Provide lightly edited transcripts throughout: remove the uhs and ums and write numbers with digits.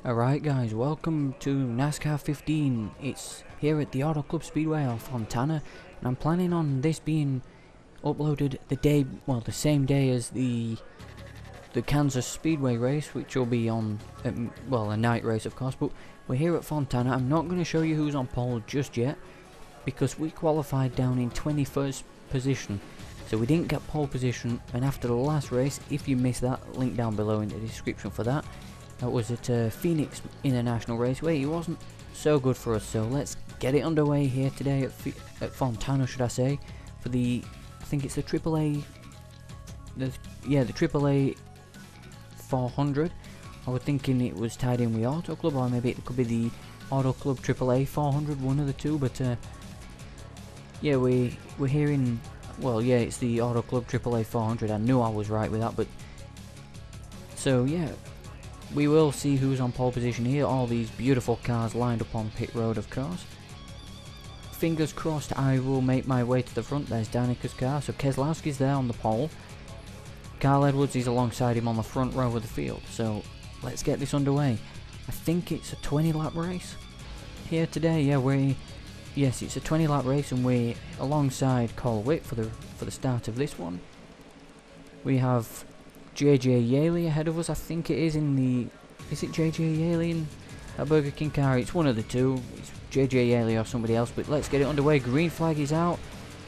Alright guys, welcome to NASCAR 15. It's here at the Auto Club Speedway of Fontana, and I'm planning on this being uploaded the same day as the Kansas Speedway race, which will be on, a night race of course, but we're here at Fontana. I'm not going to show you who's on pole just yet, because we qualified down in 21st position, so we didn't get pole position, and after the last race, if you missed that, link down below in the description for that. That was at Phoenix International Raceway. It wasn't so good for us, so let's get it underway here today at Fontana, should I say, for I think it's the AAA, the AAA 400. I was thinking it was tied in with Auto Club, or maybe it could be the Auto Club AAA 400, one of the two, but yeah, we're hearing, it's the Auto Club AAA 400. I knew I was right with that, but so yeah. We will see who's on pole position here. All these beautiful cars lined up on pit road, of course. Fingers crossed I will make my way to the front. There's Danica's car. So Keselowski's there on the pole. Carl Edwards is alongside him on the front row of the field. So let's get this underway. I think it's a 20-lap race here today. Yes, it's a 20-lap race, and we're alongside Cole Witt for the start of this one. We have JJ Yaley ahead of us. I think it is in the... Is it JJ Yaley in that Burger King car? It's one of the two. It's JJ Yaley or somebody else, but let's get it underway. Green flag is out.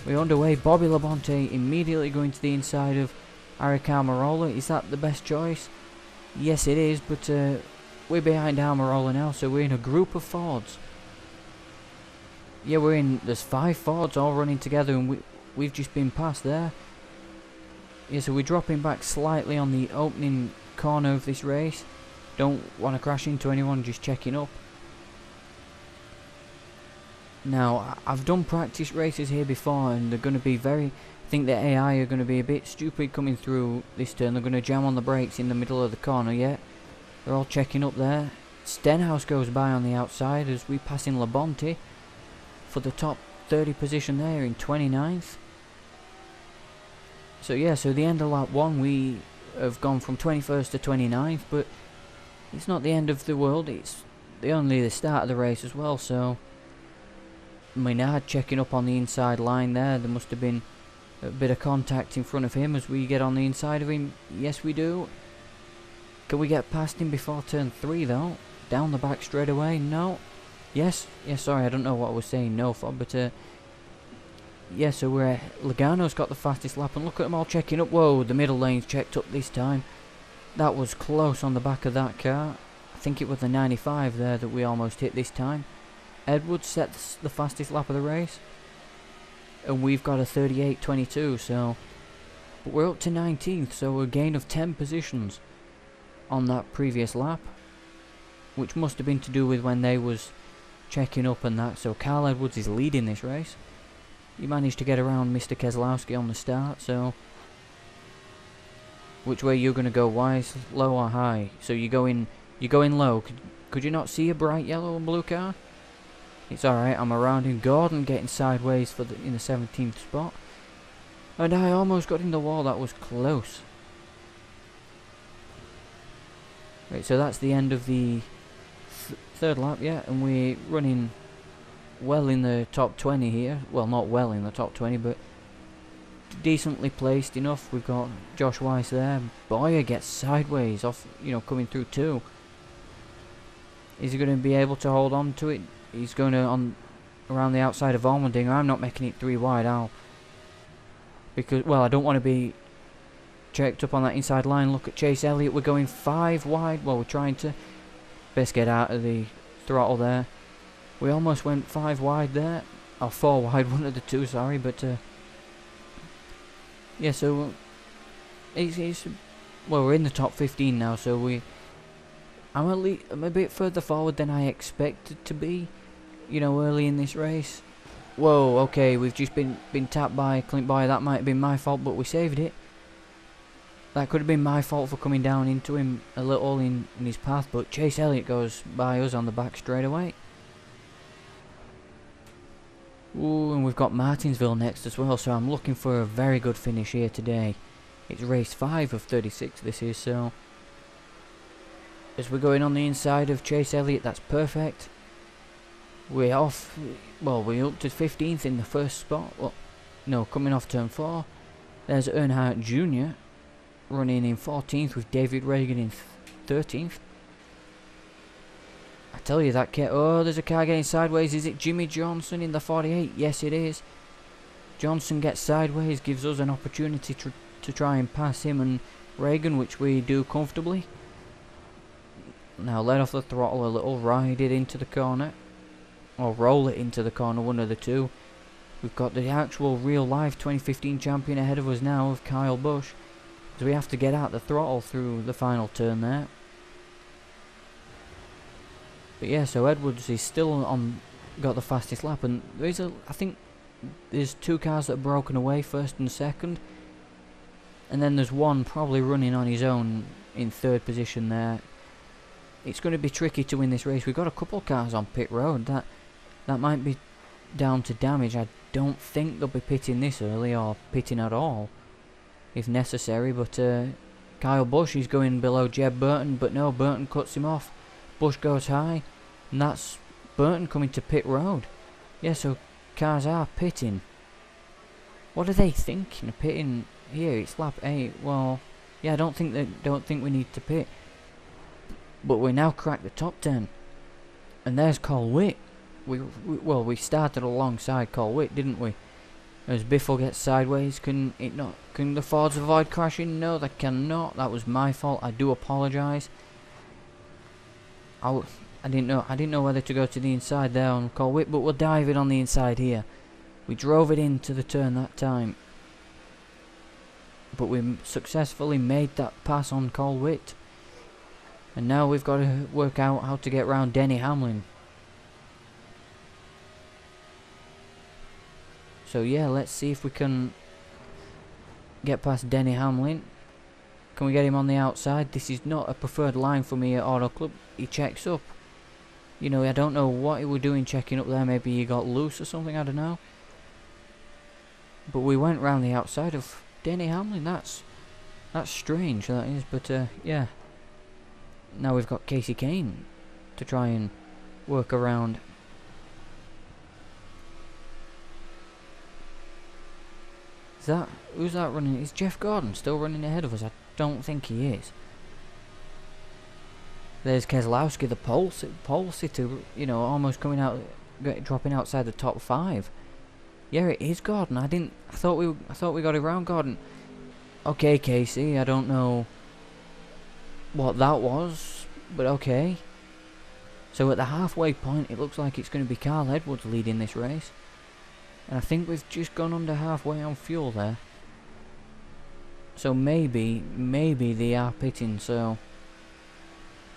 We're underway. Bobby Labonte immediately going to the inside of Eric Almirola. Is that the best choice? Yes, it is, but we're behind Almirola now, so we're in a group of Fords. Yeah, there's 5 Fords all running together, and we've just been passed there. Yeah, so we're dropping back slightly on the opening corner of this race. Don't want to crash into anyone, just checking up. Now, I've done practice races here before, and they're going to be I think the AI are going to be a bit stupid coming through this turn. They're going to jam on the brakes in the middle of the corner, yeah. They're all checking up there. Stenhouse goes by on the outside as we pass in Labonte for the top 30 position there in 29th. So yeah, so the end of lap 1 we have gone from 21st to 29th, but it's not the end of the world, it's only the start of the race as well. So Maynard checking up on the inside line there. There must have been a bit of contact in front of him as we get on the inside of him. Yes, we do. Can we get past him before turn 3 though? Down the back straight away? No. Yes, sorry, I don't know what I was saying no for, but yeah, so Logano's got the fastest lap, and look at them all checking up. Whoa, the middle lane's checked up this time. That was close on the back of that car. I think it was the 95 there that we almost hit this time. Edwards sets the fastest lap of the race, and we've got a 38.22, so... But we're up to 19th, so a gain of 10 positions on that previous lap, which must have been to do with when they was checking up and that. So Carl Edwards is leading this race. He managed to get around Mr. Keselowski on the start, so... Which way you're going to go, wise, low or high? So you're going low. Could you not see a bright yellow and blue car? It's alright, I'm around him. Gordon getting sideways in the 17th spot. And I almost got in the wall, that was close. Right, so that's the end of the third lap, yeah, and we're running well in the top 20 here. Well, not well in the top 20, but decently placed enough. We've got Josh Weiss there. Boyer gets sideways off, coming through 2. Is he going to be able to hold on to it? He's going to around the outside of Allmendinger. I'm not making it 3 wide. Because I don't want to be checked up on that inside line. Look at Chase Elliott. We're going 5 wide. Well, we're trying to best get out of the throttle there. We almost went 5 wide there, or 4 wide, one of the two, sorry, but yeah, so we're in the top 15 now, so I'm a bit further forward than I expected to be, early in this race. Whoa, okay, we've just been tapped by Clint Boyer. That might have been my fault, but we saved it. That could have been my fault for coming down into him a little in his path, but Chase Elliott goes by us on the back straight away. Ooh, and we've got Martinsville next as well, so I'm looking for a very good finish here today. It's race 5 of 36 this is, so as we're going on the inside of Chase Elliott. That's perfect. We're off, well, we're up to 15th in the first spot. Well, no, coming off turn 4. There's Earnhardt Jr. running in 14th with David Reagan in 13th. I tell you that oh, there's a car getting sideways. Is it Jimmy Johnson in the 48? Yes, it is. Johnson gets sideways, gives us an opportunity to try and pass him and Reagan, which we do comfortably. Now let off the throttle a little, ride it into the corner. Or roll it into the corner, one of the two. We've got the actual real life 2015 champion ahead of us now of Kyle Busch. So we have to get out the throttle through the final turn there. But yeah, so Edwards is still got the fastest lap, and there is I think there's 2 cars that are broken away, first and second. And then there's one probably running on his own in 3rd position there. It's going to be tricky to win this race. We've got a couple cars on pit road. That might be down to damage. I don't think they'll be pitting this early or pitting at all if necessary. But Kyle Busch is going below Jeb Burton, but no, Burton cuts him off. Busch goes high, and that's Burton coming to pit road. Yeah, so cars are pitting. What are they thinking of pitting here? It's lap 8. Well, yeah, I don't think we need to pit. But we now cracked the top 10. And there's Cole Witt. We started alongside Cole Witt, didn't we? As Biffle gets sideways, can the Fords avoid crashing? No, they cannot. That was my fault. I do apologise. I didn't know whether to go to the inside there on Cole Witt, but we'll dive it on the inside here. We drove it into the turn that time, but we successfully made that pass on Cole Witt. And now we've got to work out how to get round Denny Hamlin. So yeah, let's see if we can get past Denny Hamlin. Can we get him on the outside? This is not a preferred line for me at Auto Club. He checks up. You know, I don't know what he was doing checking up there. Maybe he got loose or something, I don't know. But we went round the outside of Denny Hamlin. That's strange, that is. But yeah. Now we've got Casey Kane to try and work around. Who's that running? Is Jeff Gordon still running ahead of us? I don't think he is. There's Keselowski, the pole sitter, you know, almost coming out, dropping outside the top 5. Yeah, it is Gordon. I thought we got around Gordon. Okay, Casey, I don't know what that was, but okay. So at the halfway point, it looks like it's going to be Carl Edwards leading this race. And I think we've just gone under halfway on fuel there. So maybe they are pitting, so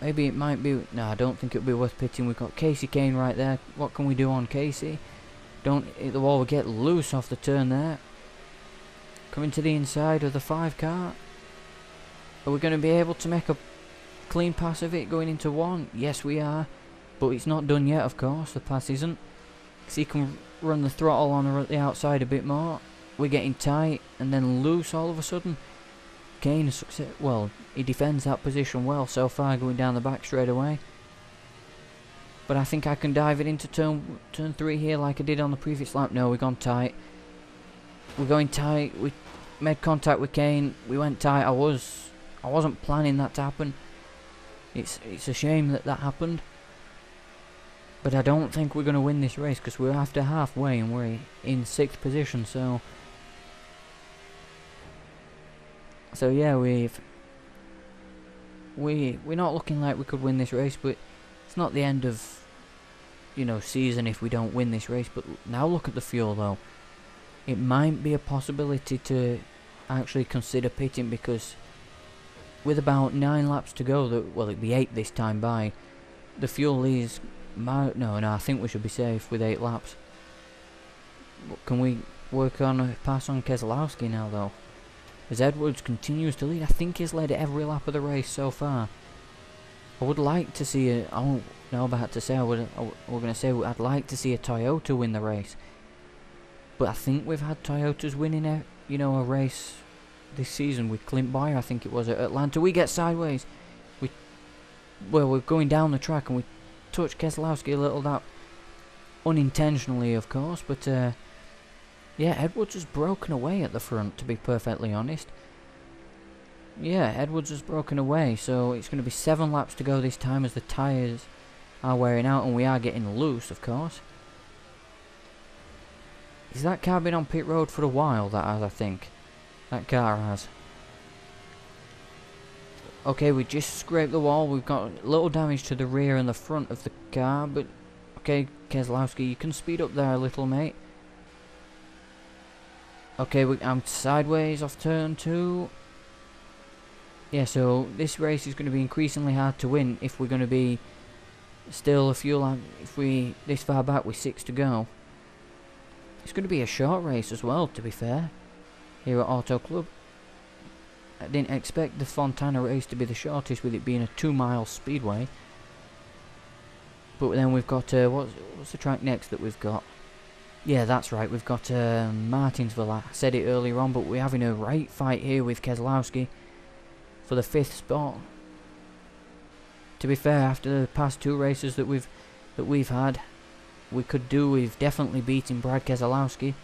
maybe it might be. No, I don't think it would be worth pitting. We've got Casey Kane right there. What can we do on Casey? Don't hit the wall. We get loose off the turn there. Coming to the inside of the 5 car. Are we going to be able to make a clean pass of it going into 1? Yes, we are. But it's not done yet, of course. The pass isn't. So he can run the throttle on the outside a bit more. We're getting tight and then loose all of a sudden. Kane is well, he defends that position well so far, going down the back straight away. But I think I can dive it into turn 3 here like I did on the previous lap. No, we've gone tight. We're going tight. We made contact with Kane. We went tight. I wasn't planning that to happen. It's a shame that happened. But I don't think we're going to win this race because we're after halfway and we're in 6th position. So yeah, we're not looking like we could win this race, but it's not the end of, you know, season if we don't win this race. But now look at the fuel though. It might be a possibility to actually consider pitting because with about 9 laps to go, well, it'd be 8 this time by, the fuel is. No, I think we should be safe with 8 laps. Can we work on a pass on Keselowski now though? As Edwards continues to lead, I think he's led every lap of the race so far. I would like to see I'd like to see a Toyota win the race. But I think we've had Toyotas winning a race this season with Clint Boyer, I think it was at Atlanta. We get sideways. well, we're going down the track and we touched Keselowski a little, that unintentionally of course, but yeah, Edwards has broken away at the front, to be perfectly honest. Yeah, Edwards has broken away, so it's going to be 7 laps to go this time as the tyres are wearing out and we are getting loose, of course. Is that car been on pit road for a while? That has, I think. That car has. Okay, we just scraped the wall. We've got a little damage to the rear and the front of the car, but okay, Keselowski, you can speed up there a little, mate. Okay, I'm sideways off turn 2. Yeah, so this race is going to be increasingly hard to win if we're going to be still a few laps. If we this far back with 6 to go. It's going to be a short race as well, to be fair, here at Auto Club. I didn't expect the Fontana race to be the shortest, with it being a 2-mile speedway. But then we've got what's the track next that we've got? Yeah, that's right, we've got Martinsville. I said it earlier on, but we're having a right fight here with Keselowski for the 5th spot. To be fair, after the past 2 races that we've had, we could do with definitely beating Brad Keselowski,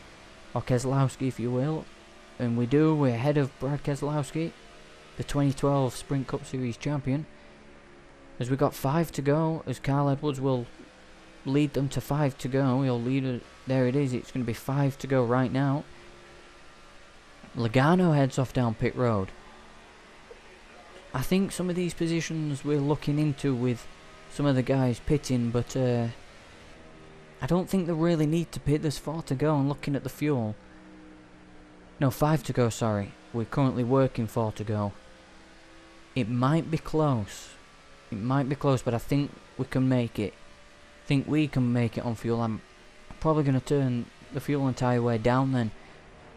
or Keselowski if you will, and we're ahead of Brad Keselowski, the 2012 Sprint Cup Series champion, as we got 5 to go, as Carl Edwards will lead them to 5 to go. He'll lead there it is, it's going to be 5 to go right now. Logano heads off down pit road. I think some of these positions we're looking into with some of the guys pitting, but I don't think they really need to pit. There's 4 to go and looking at the fuel. No, 5 to go, sorry. We're currently working 4 to go. It might be close. It might be close, but I think we can make it. I think we can make it on fuel. I'm probably going to turn the fuel and tyre way down then,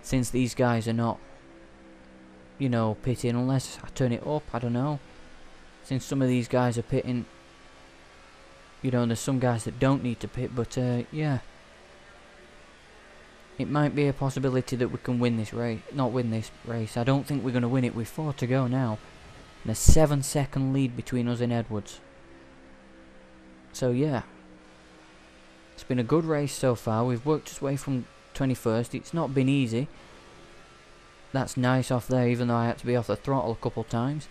since these guys are not, you know, pitting, unless I turn it up, I don't know. Since some of these guys are pitting, you know, and there's some guys that don't need to pit, but yeah. It might be a possibility that we can win this race. Not win this race. I don't think we're going to win it with 4 to go now. And a 7-second lead between us and Edwards. So yeah. It's been a good race so far. We've worked our way from 21st. It's not been easy. That's nice off there, even though I had to be off the throttle a couple times.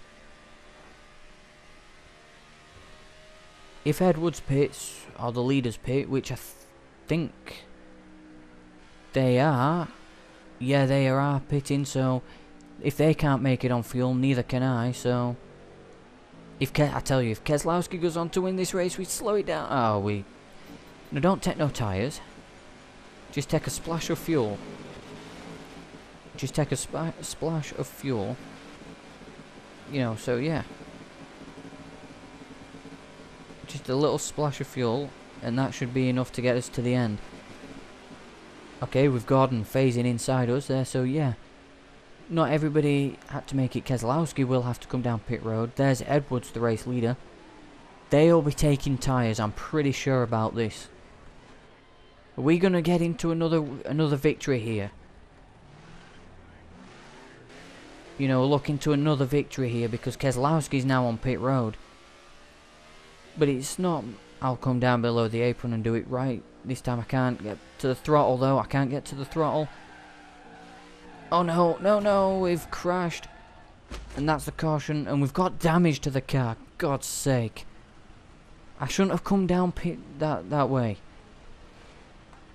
If Edwards pits, or the leaders pit, which I think they are, yeah, they are pitting, so if they can't make it on fuel, neither can I, so I tell you, if Keselowski goes on to win this race, we slow it down. Oh, no, don't take no tyres. Just take a splash of fuel. Just take a splash of fuel. You know, so yeah. Just a little splash of fuel, and that should be enough to get us to the end. Okay, we've Gordon phasing inside us there, so yeah. Not everybody had to make it. Keselowski will have to come down pit road. There's Edwards, the race leader. They'll be taking tyres, I'm pretty sure about this. Are we going to get into another victory here? You know, looking to another victory here, because Keselowski's now on pit road. But it's not. I'll come down below the apron and do it right. This time I can't get to the throttle though. I can't get to the throttle. Oh no, no, no, we've crashed. And that's the caution. And we've got damage to the car. God's sake. I shouldn't have come down pit that way.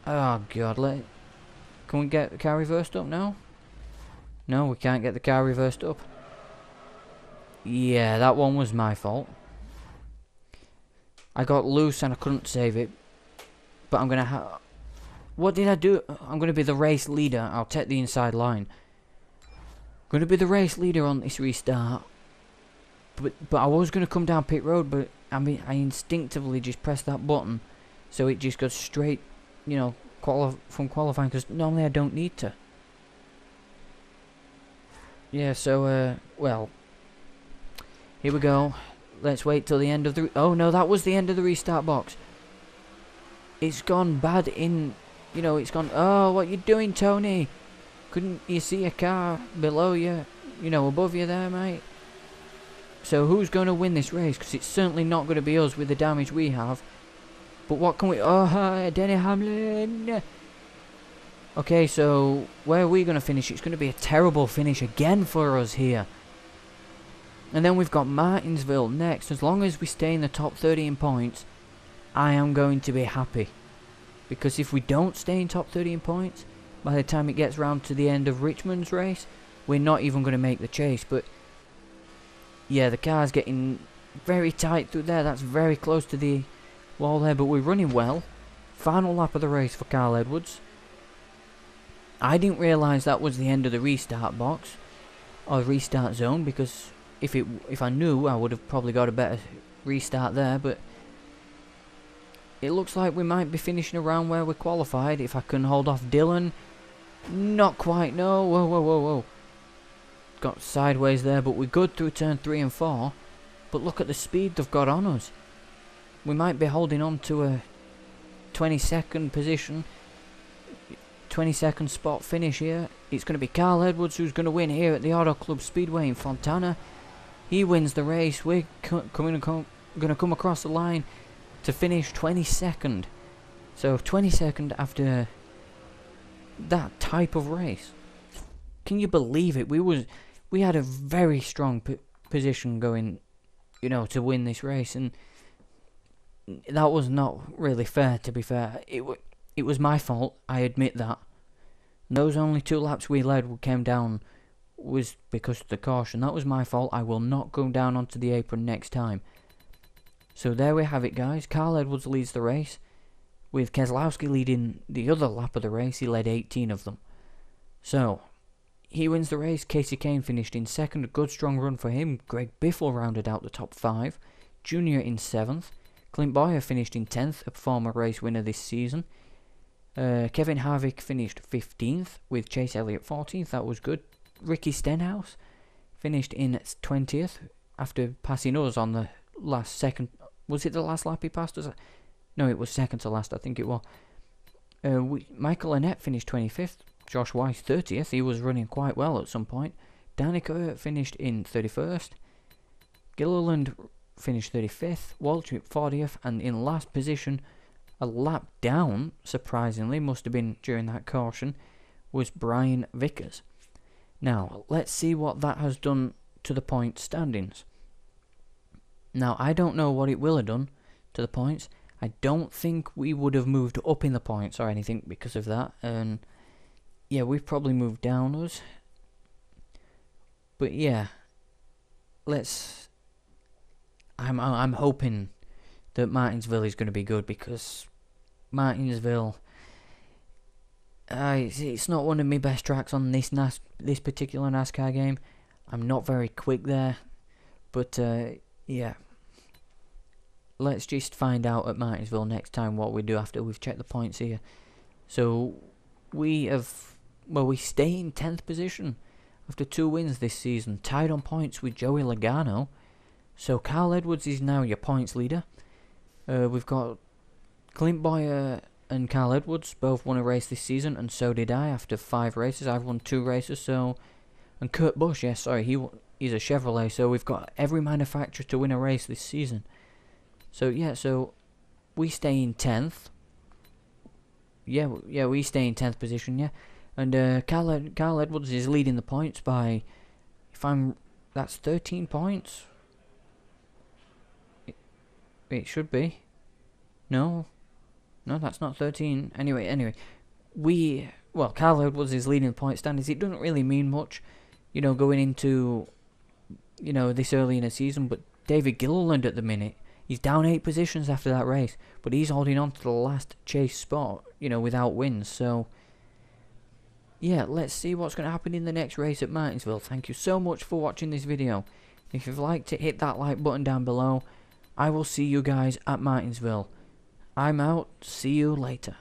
Oh god, can we get the car reversed up now? No, we can't get the car reversed up. Yeah, that one was my fault. I got loose and I couldn't save it. But I'm gonna what did I do? I'm gonna be the race leader. I'll take the inside line. I'm gonna be the race leader on this restart. But I was gonna come down pit road, but I mean I instinctively just pressed that button, so it just goes straight, you know, from qualifying, because normally I don't need to. Yeah, so well, here we go. Let's wait till the end of the... Oh no, that was the end of the restart box. It's gone bad in... You know, it's gone... Oh, what you doing, Tony? Couldn't you see a car below you? You know, above you there, mate? So who's going to win this race? Because it's certainly not going to be us with the damage we have. But what can we... Oh, Denny Hamlin! Okay, so where are we going to finish? It's going to be a terrible finish again for us here. And then we've got Martinsville next. As long as we stay in the top 30 in points, I am going to be happy. Because if we don't stay in top 30 in points, by the time it gets round to the end of Richmond's race, we're not even going to make the chase. But yeah, the car's getting very tight through there. That's very close to the wall there, but we're running well. Final lap of the race for Carl Edwards. I didn't realise that was the end of the restart box or restart zone, because if I knew, I would have probably got a better restart there. But it looks like we might be finishing around where we qualified if I can hold off Dylan. Not quite, no. Whoa, whoa, whoa, whoa. Got sideways there, but we're good through turn 3 and 4. But look at the speed they've got on us. We might be holding on to a 22nd position, 22nd spot finish here. It's going to be Carl Edwards who's going to win here at the Auto Club Speedway in Fontana. He wins the race. We're going to come across the line to finish 22nd. So 22nd after that type of race. Can you believe it? We had a very strong position going, you know, to win this race, and that was not really fair, to be fair. It was my fault, I admit that. Those only 2 laps we led came down was because of the caution. That was my fault. I will not go down onto the apron next time. So there we have it, guys. Carl Edwards leads the race, with Keselowski leading the other lap of the race. He led 18 of them. So he wins the race. Casey Kane finished in 2nd. A good strong run for him. Greg Biffle rounded out the top 5. Junior in 7th. Clint Boyer finished in 10th, a former race winner this season. Kevin Harvick finished 15th, with Chase Elliott 14th. That was good. Ricky Stenhouse finished in 20th after passing us on the last second. Was it the last lap he passed us? No, it was second to last, I think it was. Michael Annett finished 25th. Josh Weiss 30th. He was running quite well at some point. Danica finished in 31st. Gilliland finished 35th. Waltrip 40th. And in last position, a lap down, surprisingly, must have been during that caution, was Brian Vickers. Now, let's see what that has done to the point standings. Now, I don't know what it will have done to the points. I don't think we would have moved up in the points or anything because of that. And yeah, we've probably moved downwards. But yeah, I'm hoping that Martinsville is going to be good, because Martinsville, it's not one of my best tracks on this particular NASCAR game. I'm not very quick there, but yeah. Let's just find out at Martinsville next time what we do after we've checked the points here. So we stay in 10th position after 2 wins this season, tied on points with Joey Logano. So Carl Edwards is now your points leader. We've got Clint Boyer and Carl Edwards both won a race this season, and so did I after 5 races. I've won 2 races, and Kurt Busch, he's a Chevrolet, so we've got every manufacturer to win a race this season. So yeah, so we stay in 10th. Yeah, we stay in 10th position, yeah. And Carl Edwards is leading the points by, that's 13 points. It should be. No, that's not 13. Anyway, Carl Edwards is leading the point standings. It doesn't really mean much, you know, going into, you know, this early in the season. But David Gilliland at the minute, he's down 8 positions after that race, but he's holding on to the last chase spot, you know, without wins. So yeah, let's see what's going to happen in the next race at Martinsville. Thank you so much for watching this video. If you've liked it, hit that like button down below. I will see you guys at Martinsville. I'm out. See you later.